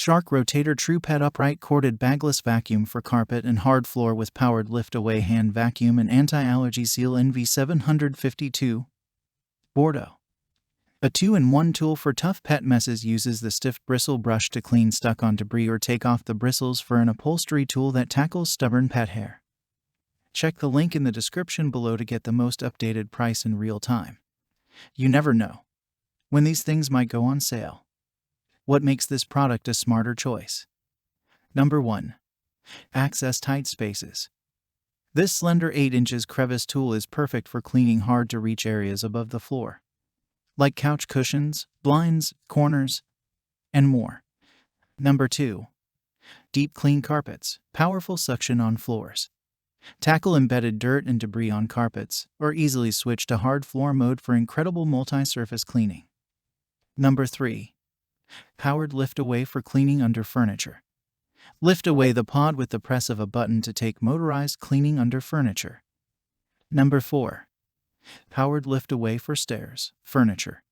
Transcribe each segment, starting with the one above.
Shark Rotator TruePet Upright Corded Bagless Vacuum for Carpet and Hard Floor with Powered Lift-Away Hand Vacuum and Anti-Allergy Seal NV752 Bordeaux. A 2-in-1 tool for tough pet messes uses the stiff bristle brush to clean stuck-on debris or take off the bristles for an upholstery tool that tackles stubborn pet hair. Check the link in the description below to get the most updated price in real time. You never know when these things might go on sale. What makes this product a smarter choice? Number 1. Access tight spaces. This slender 8 inches crevice tool is perfect for cleaning hard-to-reach areas above the floor, like couch cushions, blinds, corners, and more. Number 2. Deep clean carpets. Powerful suction on floors. Tackle embedded dirt and debris on carpets, or easily switch to hard floor mode for incredible multi-surface cleaning. Number 3. Powered lift-away for cleaning under furniture. Lift away the pod with the press of a button to take motorized cleaning under furniture. Number 4. Powered lift-away for stairs, furniture,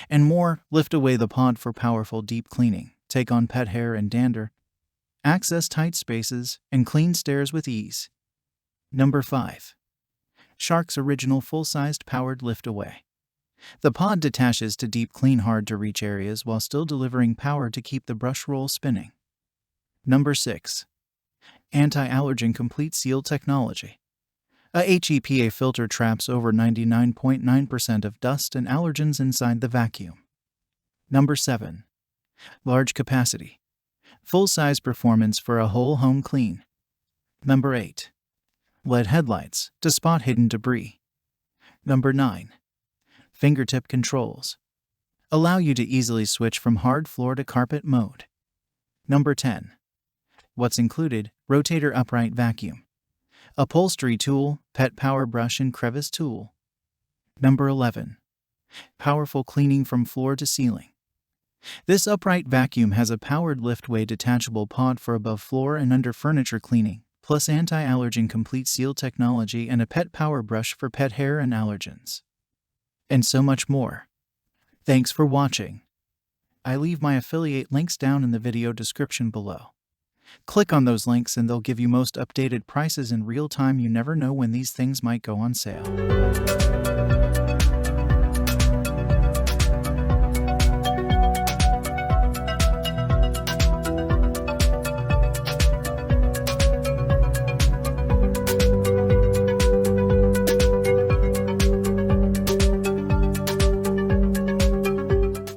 and more. Lift away the pod for powerful deep cleaning. Take on pet hair and dander. Access tight spaces and clean stairs with ease. Number 5. Shark's Original Full-Sized Powered Lift-Away. The pod detaches to deep clean hard-to-reach areas while still delivering power to keep the brush roll spinning. Number 6. Anti-Allergen Complete Seal Technology. A HEPA filter traps over 99.9% of dust and allergens inside the vacuum. Number 7. Large Capacity. Full-size performance for a whole home clean. Number 8. LED headlights to spot hidden debris. Number 9. Fingertip controls. Allow you to easily switch from hard floor to carpet mode. Number 10. What's included? Rotator upright vacuum. Upholstery tool, pet power brush and crevice tool. Number 11. Powerful cleaning from floor to ceiling. This upright vacuum has a powered lift-away detachable pod for above floor and under furniture cleaning, plus Anti-Allergen Complete Seal Technology and a pet power brush for pet hair and allergens. And so much more. Thanks for watching. I leave my affiliate links down in the video description below. Click on those links and they'll give you most updated prices in real time. You never know when these things might go on sale.